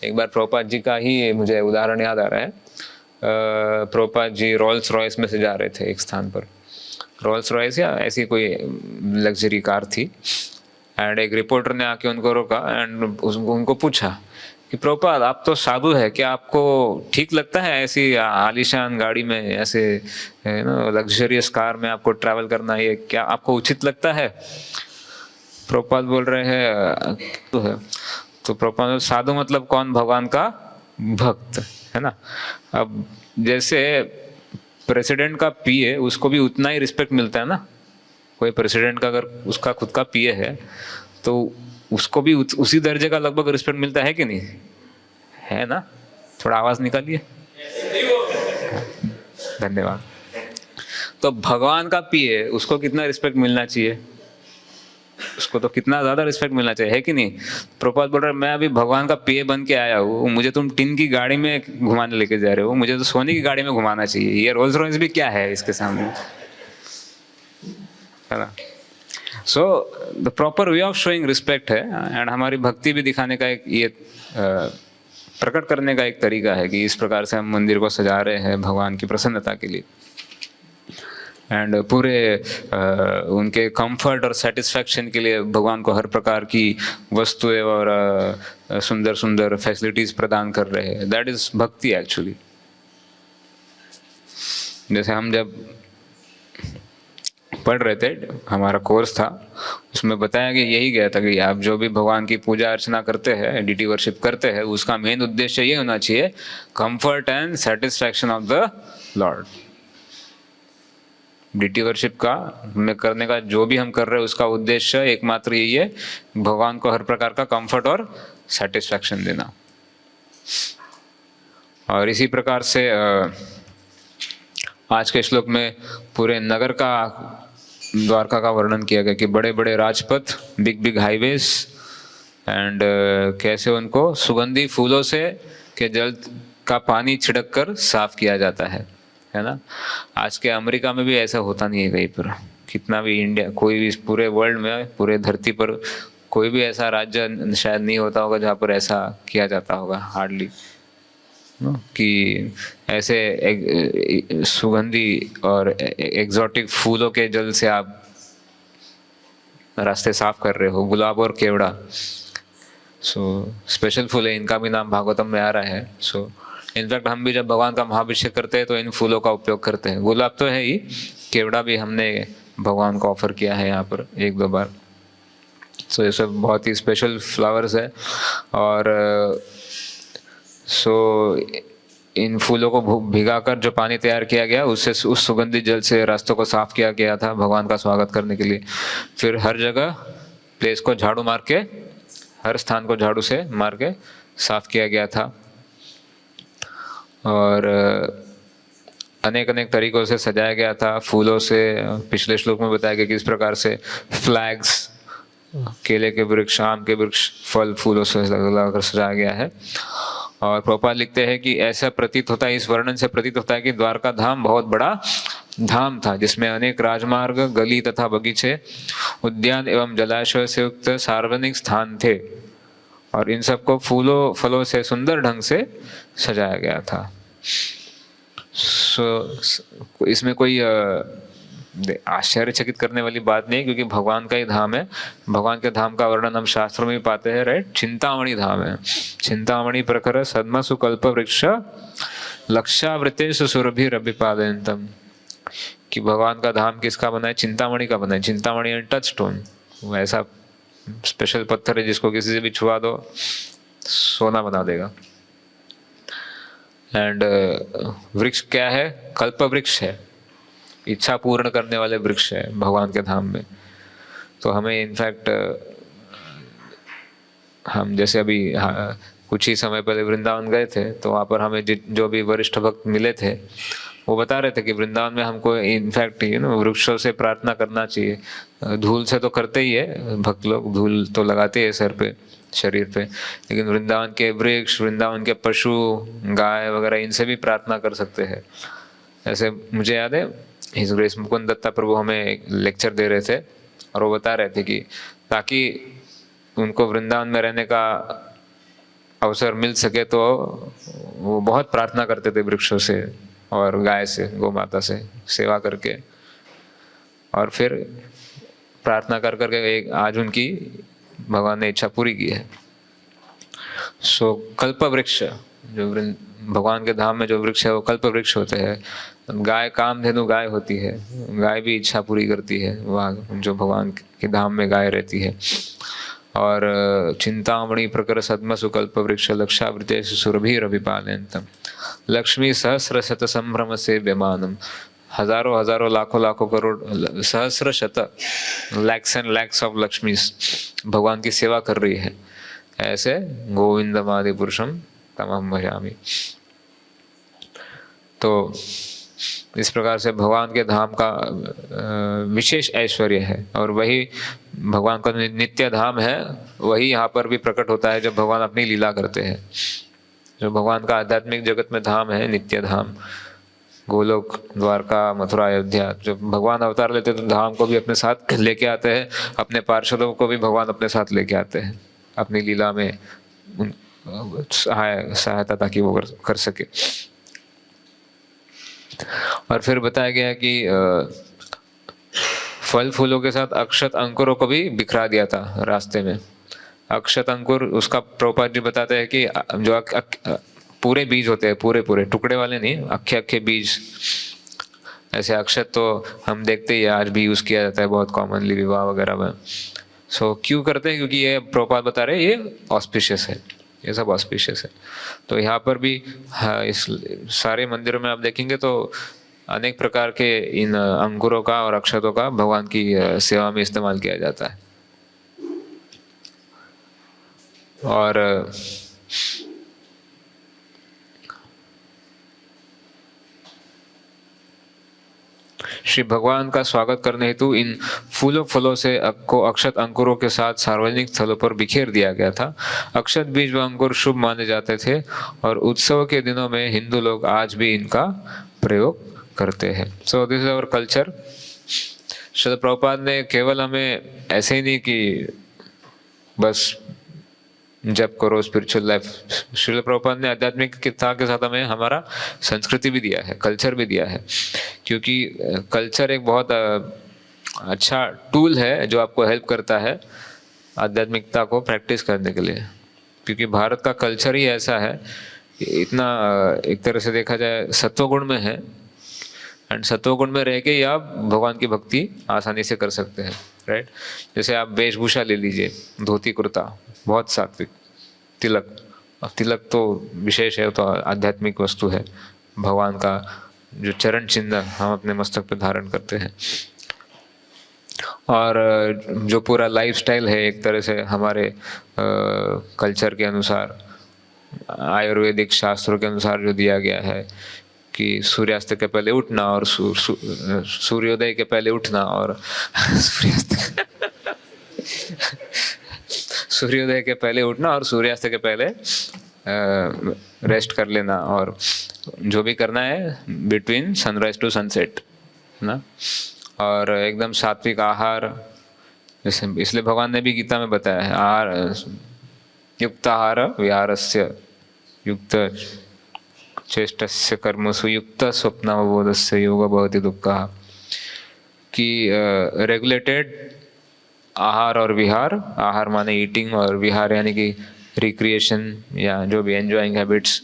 एक बार प्रभुपाद जी का ही मुझे उदाहरण याद आ रहा है। प्रभुपाद जी रोल्स रॉयस में से जा रहे थे एक स्थान पर, रोल्स रॉयस या ऐसी कोई लग्जरी कार थी, एंड एक रिपोर्टर ने आके उनको रोका एंड उनको पूछा कि प्रभुपाद आप तो साधु है, क्या आपको ठीक लगता है ऐसी आलीशान गाड़ी में, ऐसे लग्जरियस कार में आपको ट्रैवल करना, ये क्या आपको उचित लगता है? प्रभुपाद बोल रहे हैं तो प्रभुपाद, साधु मतलब कौन? भगवान का भक्त, है ना। अब जैसे प्रेसिडेंट का पीए, उसको भी उतना ही रिस्पेक्ट मिलता है ना। कोई प्रेसिडेंट का अगर उसका खुद का पीए है तो उसको भी उसी दर्जे का लगभग रिस्पेक्ट मिलता है कि नहीं, है ना? थोड़ा आवाज निकालिए। धन्यवाद। तो भगवान का पीए, उसको कितना रिस्पेक्ट मिलना चाहिए? उसको तो कितना ज्यादा रिस्पेक्ट मिलना चाहिए, है कि नहीं? प्रभुपाद बोल रहे, मैं अभी भगवान का पीए बन के आया हूँ, मुझे तुम टिन की गाड़ी में घुमाने लेके जा रहे हो, मुझे तो सोने की गाड़ी में घुमाना चाहिए। ये रोल्स रॉयस भी क्या है इसके सामने, है ना। So the proper way of showing respect है, एंड हमारी भक्ति भी दिखाने का एक ये प्रकट करने का एक तरीका है कि इस प्रकार से हम मंदिर को सजा रहे हैं भगवान की प्रसन्नता के लिए, एंड पूरे उनके कंफर्ट और सेटिस्फैक्शन के लिए भगवान को हर प्रकार की वस्तुएं और सुंदर सुंदर फैसिलिटीज प्रदान कर रहे हैं। दैट इज भक्ति एक्चुअली। जैसे हम जब पढ़ रहे थे, हमारा कोर्स था, उसमें बताया कि यही गया था कि आप जो भी भगवान की पूजा अर्चना करते हैं, डीटी वर्शिप करते हैं, उसका मेन उद्देश्य ये होना चाहिए, comfort and satisfaction of the Lord. Deity worship का में करने का जो भी हम कर रहे हैं उसका उद्देश्य एकमात्र यही है, भगवान को हर प्रकार का कंफर्ट और सेटिस्फैक्शन देना। और इसी प्रकार से आज के श्लोक में पूरे नगर का, द्वारका का वर्णन किया गया कि बड़े बड़े Rajpath, big big highways and कैसे उनको सुगंधी फूलों से के जल का पानी छिड़क कर साफ किया जाता है ना। आज के अमेरिका में भी ऐसा होता नहीं है कहीं पर, कितना भी इंडिया, कोई भी पूरे वर्ल्ड में, पूरे धरती पर कोई भी ऐसा राज्य शायद नहीं होता होगा जहाँ पर ऐसा किया जाता होगा, हार्डली, कि ऐसे सुगंधी और एग्जॉटिक फूलों के जल से आप रास्ते साफ कर रहे हो। गुलाब और केवड़ा, स्पेशल फूल है, इनका भी नाम भागवतम में आ रहा है। इनफैक्ट हम भी जब भगवान का महाभिषेक करते हैं तो इन फूलों का उपयोग करते हैं। गुलाब तो है ही, केवड़ा भी हमने भगवान को ऑफर किया है यहाँ पर 1-2 बार। ये सब बहुत ही स्पेशल फ्लावर्स है। और इन फूलों को भिगाकर जो पानी तैयार किया गया, उससे, उस सुगंधित जल से रास्तों को साफ किया गया था भगवान का स्वागत करने के लिए। फिर हर जगह प्लेस को झाड़ू मार के, हर स्थान को झाड़ू से मार के साफ किया गया था। और अनेक अनेक तरीकों से सजाया गया था फूलों से। पिछले श्लोक में बताया गया कि इस प्रकार से फ्लैग्स, केले के वृक्ष, आम के वृक्ष, फल फूलों से लगाकर सजाया गया है। और प्रभुपाद लिखते हैं कि ऐसा प्रतीत होता है, इस वर्णन से प्रतीत होता है कि द्वारका धाम बहुत बड़ा धाम था, जिसमें अनेक राजमार्ग, गली तथा बगीचे, उद्यान एवं जलाशय से युक्त सार्वजनिक स्थान थे। और इन सबको फूलों फलों से सुंदर ढंग से सजाया गया था। इसमें कोई आश्चर्यचकित करने वाली बात नहीं, क्योंकि भगवान का ही धाम है। भगवान के धाम का वर्णन हम शास्त्रों में भी पाते हैं, राइट। चिंतामणि धाम है, चिंतामणि प्रखर सद्म सुकल्प वृक्ष लक्षावृतेषु सुरभिरभिपादयन्तम, कि भगवान का धाम किसका बना है? चिंतामणि का बना है। चिंतामणि एंड टच स्टोन, ऐसा स्पेशल पत्थर है जिसको किसी से भी छुआ दो सोना बना देगा। एंड वृक्ष क्या है? कल्प वृक्ष है, इच्छा पूर्ण करने वाले वृक्ष है भगवान के धाम में। तो हमें इनफैक्ट, हम जैसे अभी कुछ ही समय पहले वृंदावन गए थे, तो वहाँ पर हमें जो भी वरिष्ठ भक्त मिले थे, वो बता रहे थे कि वृंदावन में हमको इनफैक्ट वृक्षों से प्रार्थना करना चाहिए। धूल से तो करते ही है भक्त लोग, धूल तो लगाते हैं सर पे, शरीर पे, लेकिन वृंदावन के वृक्ष, वृंदावन के पशु, गाय वगैरह, इनसे भी प्रार्थना कर सकते हैं। ऐसे मुझे याद है हिज ग्रेस मुकुंद दत्ता प्रभु हमें एक लेक्चर दे रहे थे, और वो बता रहे थे कि ताकि उनको वृंदावन में रहने का अवसर मिल सके, तो वो बहुत प्रार्थना करते थे वृक्षों से और गाय से, गौ माता से सेवा करके। और फिर प्रार्थना कर करके एक आज उनकी भगवान ने इच्छा पूरी की है। कल्प वृक्ष, जो भगवान के धाम में जो वृक्ष है वो कल्प वृक्ष होते हैं। गाय, कामधेनु गाय होती है, गाय भी इच्छा पूरी करती है वहाँ जो भगवान के धाम में गाय रहती है। और चिंतामणि प्रकर सद्म सुकल्प वृक्ष लक्षावृतेषु सुरभिरभिपालयन्तम लक्ष्मी सहस्र शत संभ्रम से व्यमानम, हजारों हजारों लाखों लाखों करोड़, सहस्र शत, लैक्स एंड लैक्स ऑफ लक्ष्मी भगवान की सेवा कर रही है। ऐसे गोविंदमादि पुरुषम तमहं भजामि। तो इस प्रकार से भगवान के धाम का विशेष ऐश्वर्य है, और वही भगवान का नित्य धाम है। वही यहाँ पर भी प्रकट होता है जब भगवान अपनी लीला करते हैं। जो भगवान का आध्यात्मिक जगत में धाम है, नित्य धाम, गोलोक, द्वारका, मथुरा, अयोध्या, जब भगवान अवतार लेते तो धाम को भी अपने साथ लेके आते हैं, अपने पार्षदों को भी भगवान अपने साथ लेके आते हैं अपनी लीला में सहायता, ताकि वो कर सके। और फिर बताया गया कि फल फूलों के साथ अक्षत अंकुरों को भी बिखरा दिया था रास्ते में। अक्षत अंकुर, उसका प्रभुपाद जी बताते हैं कि जो पूरे बीज होते हैं, पूरे पूरे टुकड़े वाले नहीं, अक्खे अक्खे बीज। ऐसे अक्षत तो हम देखते ही आज भी यूज किया जाता है बहुत कॉमनली विवाह वगैरह में। सो क्यों करते हैं? क्योंकि ये प्रभुपाद बता रहे हैं ये ऑस्पिशियस है, ये सब ऑस्पिशियस है। तो यहाँ पर भी हाँ, इस सारे मंदिरों में आप देखेंगे तो अनेक प्रकार के इन अंकुरों का और अक्षतों का भगवान की सेवा में इस्तेमाल किया जाता है। और श्री भगवान का स्वागत करने हेतु इन फूलों फलों से को अक्षत अंकुरों के साथ सार्वजनिक स्थलों पर बिखेर दिया गया था। अक्षत बीज व अंकुर शुभ माने जाते थे और उत्सव के दिनों में हिंदू लोग आज भी इनका प्रयोग करते हैं। So this is our culture. Shrila Prabhupada ने केवल हमें ऐसे ही नहीं कि बस जब करो स्पिरिचुअल लाइफ, श्रील प्रभुपाद ने आध्यात्मिकता के साथ हमें हमारा संस्कृति भी दिया है, कल्चर भी दिया है। क्योंकि कल्चर एक बहुत अच्छा टूल है जो आपको हेल्प करता है आध्यात्मिकता को प्रैक्टिस करने के लिए। क्योंकि भारत का कल्चर ही ऐसा है, इतना एक तरह से देखा जाए सत्वगुण में है, एंड सत्वगुण में रह के ही आप भगवान की भक्ति आसानी से कर सकते हैं, राइट। जैसे आप वेशभूषा ले लीजिए, धोती कुर्ता बहुत सात्विक, तिलक, तिलक तो विशेष है, तो आध्यात्मिक वस्तु है। भगवान का जो चरण चिन्ह हम अपने मस्तक पे धारण करते हैं, और जो पूरा लाइफस्टाइल है एक तरह से हमारे कल्चर के अनुसार, आयुर्वेदिक शास्त्रों के अनुसार जो दिया गया है कि सूर्यास्त के पहले उठना और सूर्योदय के पहले उठना और सूर्योदय के पहले उठना और सूर्यास्त के पहले रेस्ट कर लेना, और जो भी करना है बिटवीन सनराइज टू सनसेट ना, और एकदम सात्विक आहार। जैसे इसलिए भगवान ने भी गीता में बताया है, आहार युक्त आहार विहारस्य युक्त चेष्टस्य कर्मसु युक्त स्वप्नावबोधस्य योग भवति दुःखः, कि रेगुलेटेड आहार और विहार, आहार माने ईटिंग और विहार यानी कि रिक्रिएशन या जो भी एंजॉइंग हैबिट्स,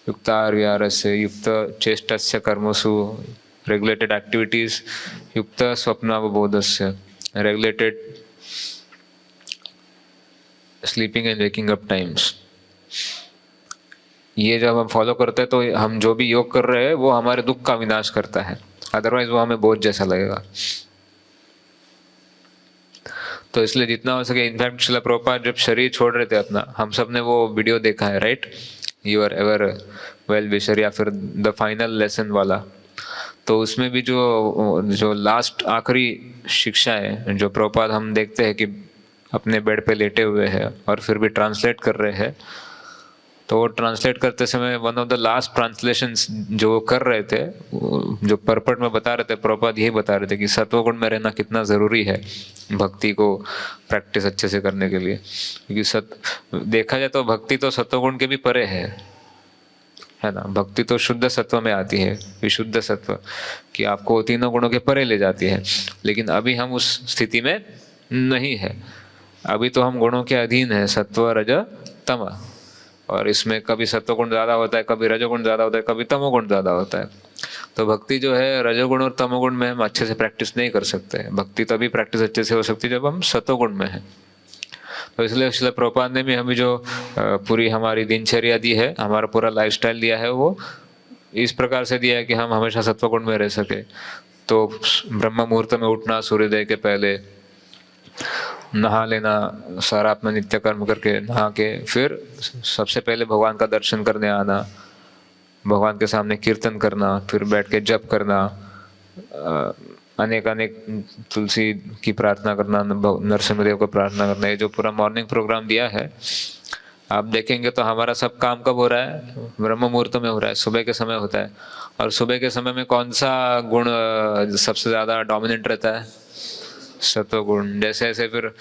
युक्त आहार विहारस्य युक्त चेष्टस्य कर्मसु रेगुलेटेड एक्टिविटीज, युक्त स्वप्नावबोधस्य regulated sleeping and waking up times. ये जब हम फॉलो करते हैं तो हम जो भी योग कर रहे हैं वो हमारे दुख का विनाश करता है, अदरवाइज वो हमें बोझ जैसा लगेगा। तो इसलिए जितना हो सके, इनफैक्ट श्रील प्रभुपाद जब शरीर छोड़ रहे थे अपना, हम सब ने वो वीडियो देखा है, right, your ever well wisher या फिर द फाइनल लेसन वाला। तो उसमें भी जो लास्ट आखिरी शिक्षा है जो प्रभुपाद हम देखते हैं कि अपने बेड पे लेटे हुए हैं और फिर भी ट्रांसलेट कर रहे हैं, तो वो ट्रांसलेट करते समय one of the last translations जो कर रहे थे, जो परपट में बता रहे थे, प्रभुपाद यही बता रहे थे कि सत्वगुण में रहना कितना ज़रूरी है भक्ति को प्रैक्टिस अच्छे से करने के लिए। क्योंकि देखा जाए तो भक्ति तो सत्वगुण के भी परे है ना। भक्ति तो शुद्ध सत्व में आती है, विशुद्ध सत्व, कि आपको तीनों गुणों के परे ले जाती है। लेकिन अभी हम उस स्थिति में नहीं है, अभी तो हम गुणों के अधीन है, सत्व रज तम, और इसमें कभी सत्वगुण ज़्यादा होता है, कभी रजोगुण ज़्यादा होता है, कभी तमोगुण ज़्यादा होता है। तो भक्ति जो है रजोगुण और तमोगुण में हम अच्छे से प्रैक्टिस नहीं कर सकते। भक्ति तभी प्रैक्टिस अच्छे से हो सकती है जब हम सत्वगुण में हैं। तो इसलिए श्रील प्रभुपाद ने भी हमें जो पूरी हमारी दिनचर्या दी है, हमारा पूरा लाइफस्टाइल दिया है, वो इस प्रकार से दिया है कि हम हमेशा सत्वगुण में रह सके। तो ब्रह्म मुहूर्त में उठना, सूर्योदय के पहले नहा लेना, सारा अपना नित्य कर्म करके नहा के फिर सबसे पहले भगवान का दर्शन करने आना, भगवान के सामने कीर्तन करना, फिर बैठ के जप करना, अनेक तुलसी की प्रार्थना करना, नरसिंहदेव को प्रार्थना करना। ये जो पूरा मॉर्निंग प्रोग्राम दिया है, आप देखेंगे तो हमारा सब काम कब हो रहा है? ब्रह्म मुहूर्त में हो रहा है, सुबह के समय होता है। और सुबह के समय में कौन सा गुण सबसे ज़्यादा डोमिनेंट रहता है? सत्वगुण। जैसे जैसे फिर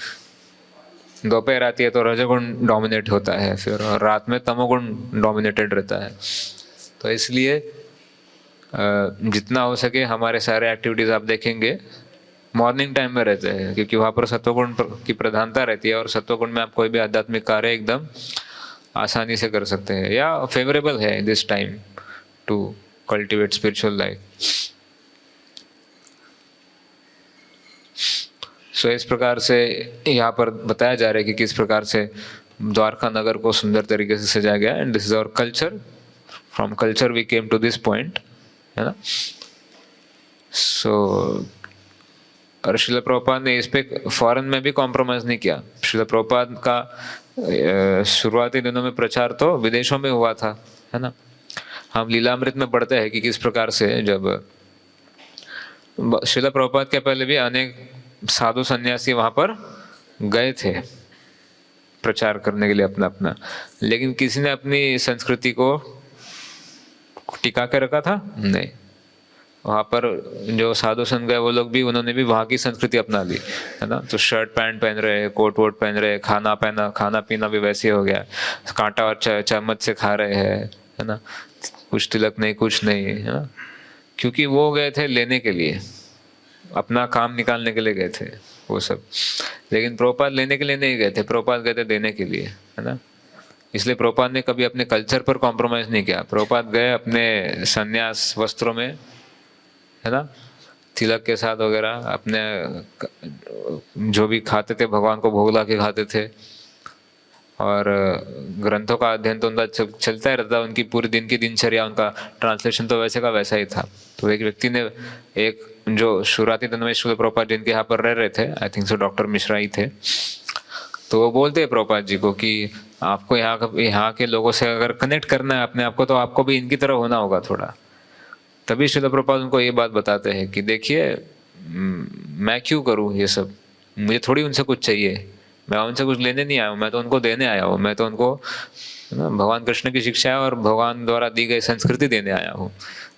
दोपहर आती है तो रजोगुण डोमिनेट होता है, फिर और रात में तमोगुण डोमिनेटेड रहता है। तो इसलिए जितना हो सके हमारे सारे एक्टिविटीज़ आप देखेंगे मॉर्निंग टाइम में रहते हैं, क्योंकि वहाँ पर सत्वगुण की प्रधानता रहती है, और सत्वगुण में आप कोई भी आध्यात्मिक कार्य एकदम आसानी से कर सकते हैं, या फेवरेबल है this time to cultivate spiritual life. So इस प्रकार से यहाँ पर बताया जा रहा है कि किस प्रकार से द्वारका नगर को सुंदर तरीके से सजाया गया। And this is our culture, from culture we came to this point, है ना। सो और श्रील प्रभुपाद ने इस पे फॉरेन में भी कॉम्प्रोमाइज नहीं किया। श्रील प्रभुपाद का शुरुआती दिनों में प्रचार तो विदेशों में हुआ था, है ना। हम लीलामृत में पढ़ते हैं कि किस प्रकार से जब श्रील प्रभुपाद के पहले भी अनेक साधु सन्यासी वहां पर गए थे प्रचार करने के लिए अपना अपना, लेकिन किसी ने अपनी संस्कृति को टिका के रखा था नहीं। वहाँ पर जो साधु संत गए वो लोग भी, उन्होंने भी वहाँ की संस्कृति अपना ली, है ना। तो शर्ट पैंट पहन रहे, कोट वोट पहन रहे, खाना पीना भी वैसे हो गया, कांटा और चम्मच से खा रहे हैं, है ना। कुछ तिलक नहीं, कुछ नहीं, है ना, क्योंकि वो गए थे लेने के लिए, अपना काम निकालने के लिए गए थे वो सब। लेकिन प्रभुपाद लेने के लिए नहीं गए थे, प्रभुपाद गए थे देने के लिए, है ना। इसलिए प्रभुपाद ने कभी अपने कल्चर पर कॉम्प्रोमाइज नहीं किया। प्रभुपाद गए अपने सन्यास वस्त्रों में, है ना, तिलक के साथ वगैरह, अपने जो भी खाते थे भगवान को भोग ला के खाते थे। और ग्रंथों का अध्ययन तो उनका चलता ही रहता, उनकी पूरी दिन की दिनचर्या, उनका ट्रांसलेशन तो वैसे का वैसा ही था। तो एक व्यक्ति ने, एक जो शुरुआती दिन में श्रील प्रभुपाद जिनके यहाँ पर रह रहे थे, I think so doctor Mishra ही थे, तो वो बोलते हैं प्रभुपाद जी को कि आपको यहाँ के लोगों से अगर कनेक्ट करना है अपने आप को, तो आपको भी इनकी तरह होना होगा थोड़ा। तभी श्रील प्रभुपाद उनको ये बात बताते हैं कि देखिए, मैं क्यों करूँ ये सब, मुझे थोड़ी उनसे कुछ चाहिए, मैं उनसे कुछ लेने नहीं आया हूँ, मैं तो उनको देने आया हूँ। मैं तो उनको भगवान कृष्ण की शिक्षा और भगवान द्वारा दी गई संस्कृति देने आया हूँ।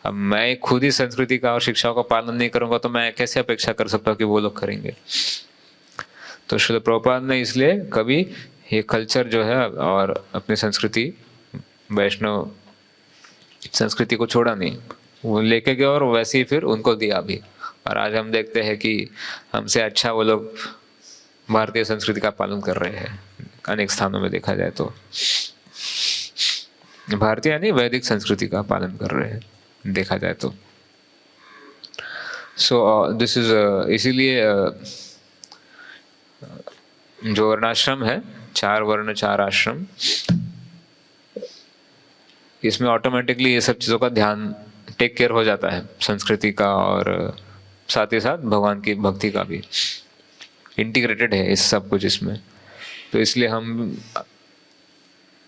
अब मैं खुद ही संस्कृति का और शिक्षाओं का पालन नहीं करूँगा तो मैं कैसे अपेक्षा कर सकता हूँ कि वो लोग करेंगे। तो श्रील प्रभुपाद ने इसलिए कभी ये कल्चर जो है और अपनी संस्कृति, वैष्णव संस्कृति को छोड़ा नहीं, वो लेके गए और वैसे ही फिर उनको दिया भी। और आज हम देखते हैं कि हमसे अच्छा वो लोग भारतीय संस्कृति का पालन कर रहे हैं अनेक स्थानों में, देखा जाए तो भारतीय यानी वैदिक संस्कृति का पालन कर रहे हैं, देखा जाए तो। सो दिस इज इसीलिए जो वर्णाश्रम है, 4 वर्ण 4 आश्रम, इसमें ऑटोमेटिकली ये सब चीज़ों का ध्यान टेक केयर हो जाता है, संस्कृति का और साथ ही साथ भगवान की भक्ति का भी इंटीग्रेटेड है इस सब कुछ इसमें। तो इसलिए हम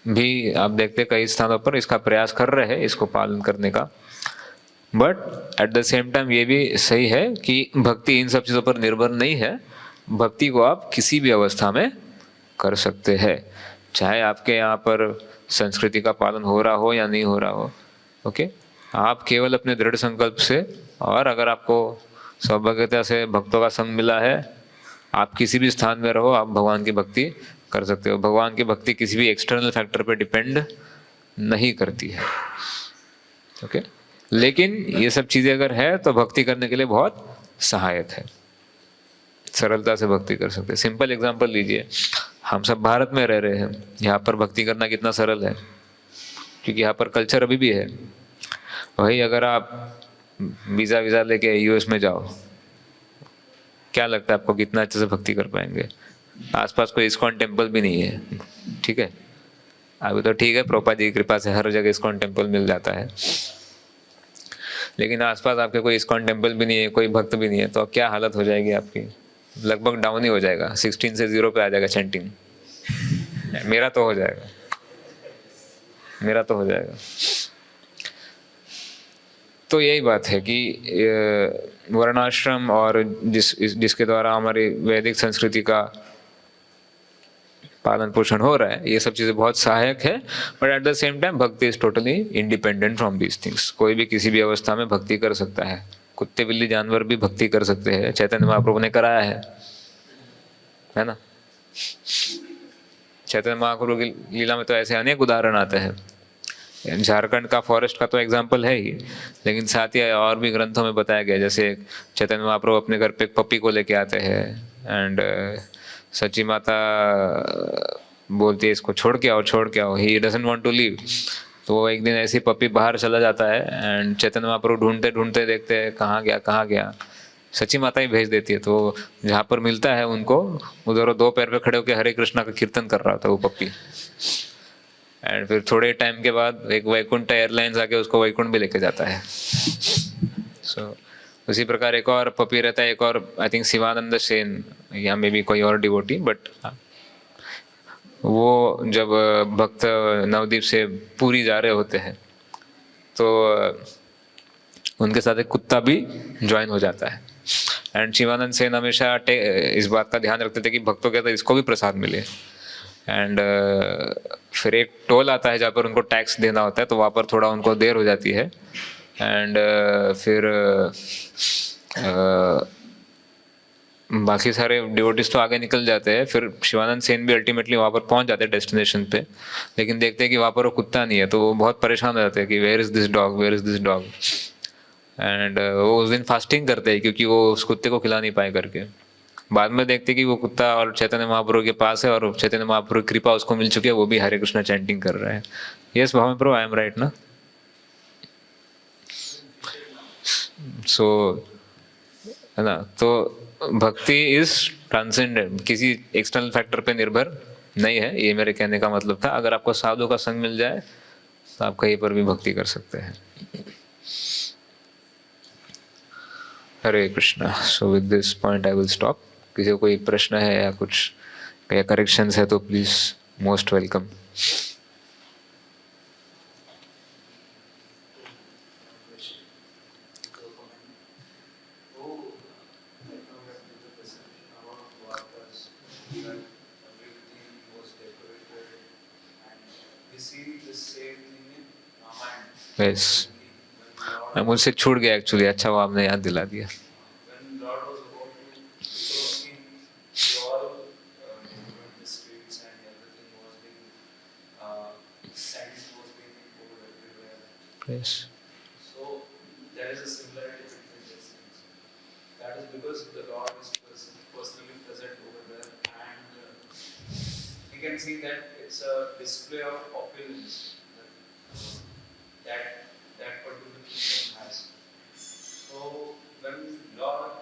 भी, आप देखते कई स्थानों पर इसका प्रयास कर रहे हैं, इसको पालन करने का। But at the same time ये भी सही है कि भक्ति इन सब चीज़ों पर निर्भर नहीं है। भक्ति को आप किसी भी अवस्था में कर सकते हैं, चाहे आपके यहाँ पर संस्कृति का पालन हो रहा हो या नहीं हो रहा हो। ओके, आप केवल अपने दृढ़ संकल्प से, और अगर आपको सौभाग्यता से भक्तों का संग मिला है, आप किसी भी स्थान में रहो, आप भगवान की भक्ति कर सकते हो। भगवान की भक्ति किसी भी एक्सटर्नल फैक्टर पे डिपेंड नहीं करती है। ओके, लेकिन ये सब चीज़ें अगर है तो भक्ति करने के लिए बहुत सहायक है, सरलता से भक्ति कर सकते हैं। सिंपल एग्जांपल लीजिए, हम सब भारत में रह रहे हैं, यहाँ पर भक्ति करना कितना सरल है, क्योंकि यहाँ पर कल्चर अभी भी है। वही अगर आप वीज़ा लेके यूएस में जाओ, क्या लगता है आपको कितना अच्छे से भक्ति कर पाएंगे? आसपास कोई इस्कॉन टेम्पल भी नहीं है, ठीक है। अभी तो ठीक है, प्रभुपाद जी की कृपा से हर जगह इस्कॉन टेम्पल मिल जाता है, लेकिन आसपास आपके कोई इस्कॉन टेम्पल भी नहीं है, कोई भक्त भी नहीं है, तो क्या हालत हो जाएगी आपकी? लगभग डाउन ही हो जाएगा, 16 से 0 पे आ जाएगा चैंटिंग। मेरा तो हो जाएगा, मेरा तो हो जाएगा। तो यही बात है कि वर्णाश्रम और जिसके द्वारा हमारी वैदिक संस्कृति का पालन पोषण हो रहा है, ये सब चीज़ें बहुत सहायक है। But at the same time bhakti is totally independent from these things. कोई भी किसी भी अवस्था में भक्ति कर सकता है, कुत्ते बिल्ली जानवर भी भक्ति कर सकते हैं। चैतन्य महाप्रभु ने कराया है ना। चैतन्य महाप्रभु की लीला में तो ऐसे अनेक उदाहरण आते हैं। झारखंड का फॉरेस्ट का तो एग्जाम्पल है ही, लेकिन साथ ही और भी ग्रंथों में बताया गया, जैसे चैतन्य महाप्रभु अपने घर पे एक पप्पी को लेके आते हैं एंड सची माता बोलती है इसको छोड़ के आओ, he doesn't want to leave. तो वो एक दिन ऐसी पप्पी बाहर चला जाता है एंड चैतन्य महाप्रभु ढूंढते देखते हैं कहाँ गया। सची माता ही भेज देती है। तो जहाँ पर मिलता है उनको, उधर वो 2 पैर पे खड़े होकर हरे कृष्णा का कीर्तन कर रहा था वो पप्पी। एंड फिर थोड़े टाइम के बाद एक वैकुंठ एयरलाइंस आके उसको वैकुंठ भी लेके जाता है। सो उसी प्रकार एक और पपी रहता है, एक और आई थिंक शिवानंद सेन या मे बी कोई और डिवोटी, बट वो जब भक्त नवदीप से पूरी जा रहे होते हैं तो उनके साथ एक कुत्ता भी ज्वाइन हो जाता है। एंड शिवानंद सेन हमेशा इस बात का ध्यान रखते थे कि भक्तों के साथ इसको भी प्रसाद मिले। एंड फिर एक टोल आता है जहाँ पर उनको टैक्स देना होता है, तो वहाँ पर थोड़ा उनको देर हो जाती है। एंड फिर बाकी सारे डिवोटीज तो आगे निकल जाते हैं। फिर शिवानंद सेन भी अल्टीमेटली वहाँ पर पहुँच जाते हैं डेस्टिनेशन पे, लेकिन देखते हैं कि वहाँ पर वो कुत्ता नहीं है। तो वो बहुत परेशान हो जाते हैं कि where is this dog, where is this dog. And वो उस दिन फास्टिंग करते हैं क्योंकि वो उस कुत्ते को खिला नहीं पाए करके। बाद में देखते हैं कि वो कुत्ता और चैतन्य महाप्रभु के पास है और चैतन्य महाप्रभु की कृपा उसको मिल चुकी है, वो भी हरे कृष्णा चैंटिंग कर रहा है। यस भाव प्रभु, आई एम राइट ना? सो है ना, तो भक्ति इज ट्रांसेंडेंट, किसी एक्सटर्नल फैक्टर पे निर्भर नहीं है, ये मेरे कहने का मतलब था। अगर आपको साधु का संग मिल जाए तो आप कहीं पर भी भक्ति कर सकते हैं। Hare Krishna. So with this point I will stop. किसी को कोई प्रश्न है या कुछ या करेक्शंस है तो प्लीज मोस्ट वेलकम। यस, मुझसे छूट गया एक्चुअली, अच्छा वो आपने याद दिला दिया। Yes. So there is a similarity between these things. That is because the Lord is personally present over there, and we can see that it's a display of opulence that particular kingdom has. So when Lord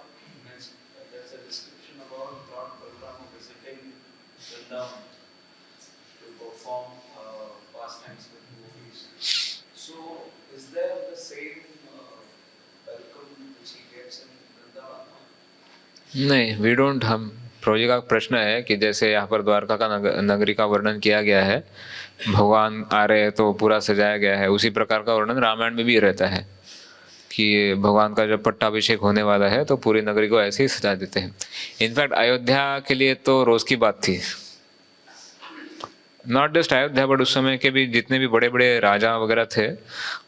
mentions, there's a description about Lord Balrama visiting Vrindavan to perform pastimes with devotees. So, is there the same welcome which he gets in Vrindavan? नहीं, we don't. हम प्रभु का प्रश्न है कि जैसे यहाँ पर द्वारका का नगरी का वर्णन किया गया है, भगवान आ रहे हैं तो पूरा सजाया गया है, उसी प्रकार का वर्णन रामायण में भी रहता है कि भगवान का जब पट्टाभिषेक होने वाला है तो पूरी नगरी को ऐसे ही सजा देते हैं। इनफैक्ट अयोध्या के लिए तो रोज की बात थी, नॉट जस्ट अयोध्या बट उस समय के भी जितने भी बड़े बड़े राजा वगैरह थे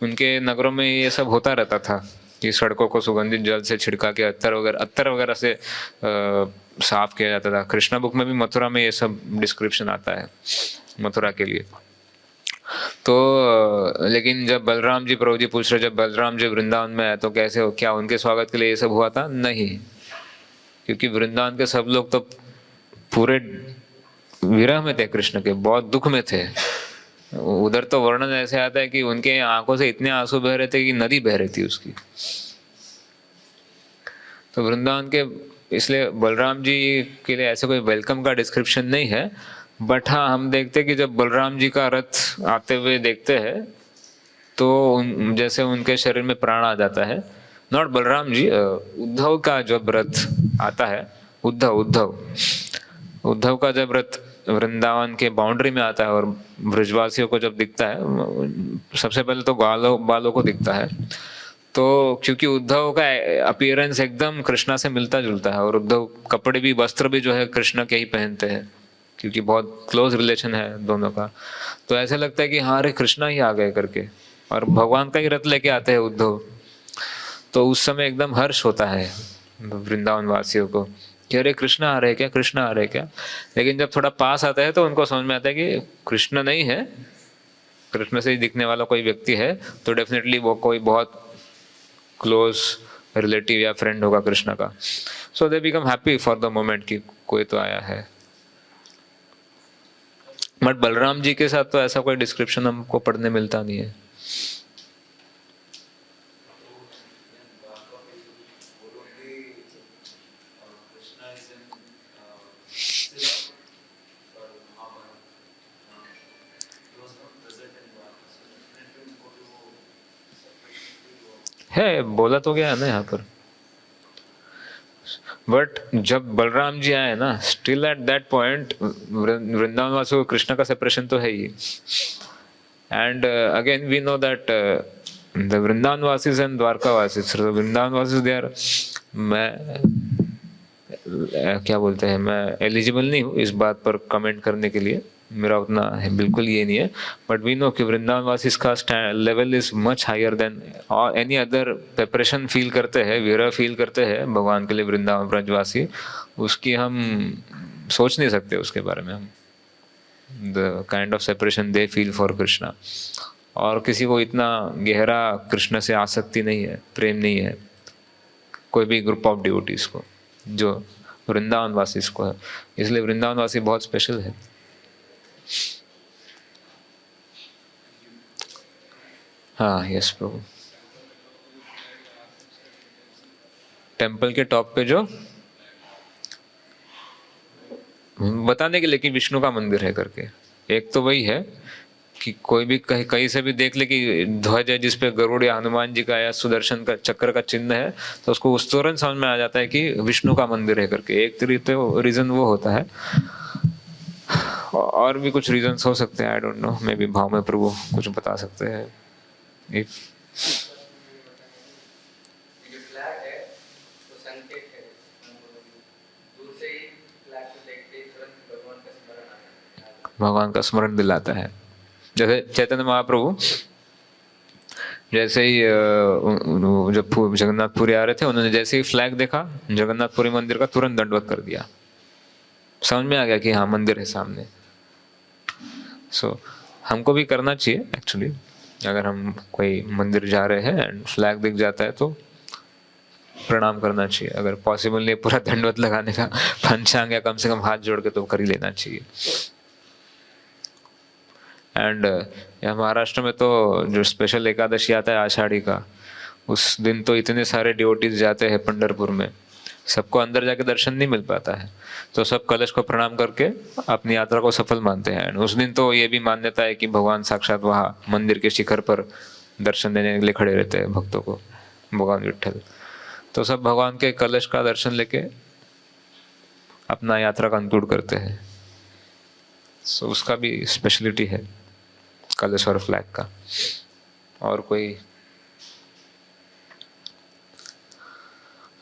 उनके नगरों में ये सब होता रहता था कि सड़कों को सुगंधित जल से छिड़का के अत्तर वगैरह से साफ किया जाता था। कृष्णा बुक में भी मथुरा में ये सब डिस्क्रिप्शन आता है मथुरा के लिए। तो लेकिन जब बलराम जी, प्रभु जी पूछ रहे जब बलराम जी वृंदावन में आए तो कैसे हो, क्या उनके स्वागत के लिए ये सब हुआ था? नहीं, क्योंकि वृंदावन के सब लोग तो पूरे विरह में थे, कृष्ण के बहुत दुख में थे। उधर तो वर्णन ऐसे आता है कि उनके आंखों से इतने आंसू बह रहे थे कि नदी बह रही थी उसकी। तो वृंदावन के, इसलिए बलराम जी के लिए ऐसे कोई वेलकम का डिस्क्रिप्शन नहीं है। बट हाँ, हम देखते कि जब बलराम जी का रथ आते हुए देखते हैं तो जैसे उनके शरीर में प्राण आ जाता है। नॉट बलराम जी, उद्धव का जब रथ आता है, उद्धव का जब रथ वृंदावन के बाउंड्री में आता है और ब्रजवासियों को जब दिखता है, सबसे पहले तो बालों को दिखता है। तो क्योंकि उद्धव का अपीयरेंस एकदम कृष्णा से मिलता जुलता है और उद्धव कपड़े भी, वस्त्र भी जो है कृष्ण के ही पहनते हैं क्योंकि बहुत क्लोज रिलेशन है दोनों का। तो ऐसे लगता है कि हाँ अरे कृष्णा ही आ गए करके, और भगवान का ही रथ लेके आते हैं उद्धव। तो उस समय एकदम हर्ष होता है वृंदावन वासियों को कि अरे कृष्ण आ रहे क्या, कृष्ण आ रहे क्या। लेकिन जब थोड़ा पास आता है तो उनको समझ में आता है कि कृष्ण नहीं है, कृष्ण से ही दिखने वाला कोई व्यक्ति है, तो डेफिनेटली वो कोई बहुत क्लोज रिलेटिव या फ्रेंड होगा कृष्ण का। So they become happy for the moment कि कोई तो आया है। बट बलराम जी के साथ तो ऐसा कोई डिस्क्रिप्शन हमको पढ़ने मिलता नहीं है। है, बोला तो गया है ना यहाँ पर। बट जब बलराम जी आए ना, still at that point Vrindavan वासियों को कृष्ण का सेपरेशन तो है ही। And again we know that the Vrindavan वासिस एंड द्वारका वासिस, वृंदावन वासिस दे आर, मैं क्या बोलते हैं, मैं एलिजिबल नहीं हूँ इस बात पर कमेंट करने के लिए, मेरा उतना है बिल्कुल ये नहीं है। बट वी नो कि वृंदावन वासिस का level is much higher than any other. Preparation feel करते हैं, विरह फील करते हैं भगवान के लिए वृंदावन ब्रजवासी, उसकी हम सोच नहीं सकते उसके बारे में हम, the kind of separation they feel for Krishna. और किसी को इतना गहरा कृष्ण से आसक्ति नहीं है, प्रेम नहीं है, कोई भी ग्रुप ऑफ डिवोटीज को, जो वृंदावन वासिस को है। इसलिए वृंदावन वासी बहुत स्पेशल है। हाँ, यस प्रभु। टेम्पल के टॉप पे जो बताने के लिए कि विष्णु का मंदिर है करके, एक तो वही है कि कोई भी कहीं से भी देख ले कि ध्वज है जिसपे गरुड़ या हनुमान जी का या सुदर्शन का चक्र का चिन्ह है, तो उसको उस तुरंत समझ में आ जाता है कि विष्णु का मंदिर है करके। एक तरीके रीजन वो होता है, और भी कुछ रीजंस हो सकते हैं, I don't know, may be भाव में प्रभु कुछ बता सकते हैं। भगवान का स्मरण दिलाता है। जैसे चैतन्य महाप्रभु जैसे ही जब जगन्नाथपुरी आ रहे थे, उन्होंने जैसे ही फ्लैग देखा जगन्नाथपुरी मंदिर का, तुरंत दंडवत कर दिया। समझ में आ गया कि हाँ मंदिर है सामने। सो हमको भी करना चाहिए एक्चुअली, अगर हम कोई मंदिर जा रहे हैं एंड फ्लैग दिख जाता है तो प्रणाम करना चाहिए। अगर पॉसिबल नहीं पूरा दंडवत लगाने का, पंचांग या कम से कम हाथ जोड़ के तो कर ही लेना चाहिए। एंड यहाँ महाराष्ट्र में तो जो स्पेशल एकादशी आता है आषाढ़ी का, उस दिन तो इतने सारे डिवोटीज जाते हैं पंढरपुर में, सबको अंदर जाके दर्शन नहीं मिल पाता है, तो सब कलश को प्रणाम करके अपनी यात्रा को सफल मानते हैं। उस दिन तो ये भी मान्यता है कि भगवान साक्षात वहाँ मंदिर के शिखर पर दर्शन देने के लिए खड़े रहते हैं भक्तों को, भगवान विट्ठल। तो सब भगवान के कलश का दर्शन लेके अपना यात्रा कंक्लूड करते हैं। सो उसका भी स्पेशलिटी है कलश और फ्लैग का। और कोई?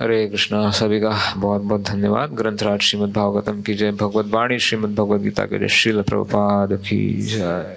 हरे कृष्णा। सभी का बहुत बहुत धन्यवाद। ग्रंथराज श्रीमद् भागवतम की जय, भगवत वाणी श्रीमद् भगवद गीता के जय, श्रील प्रभुपाद की जय।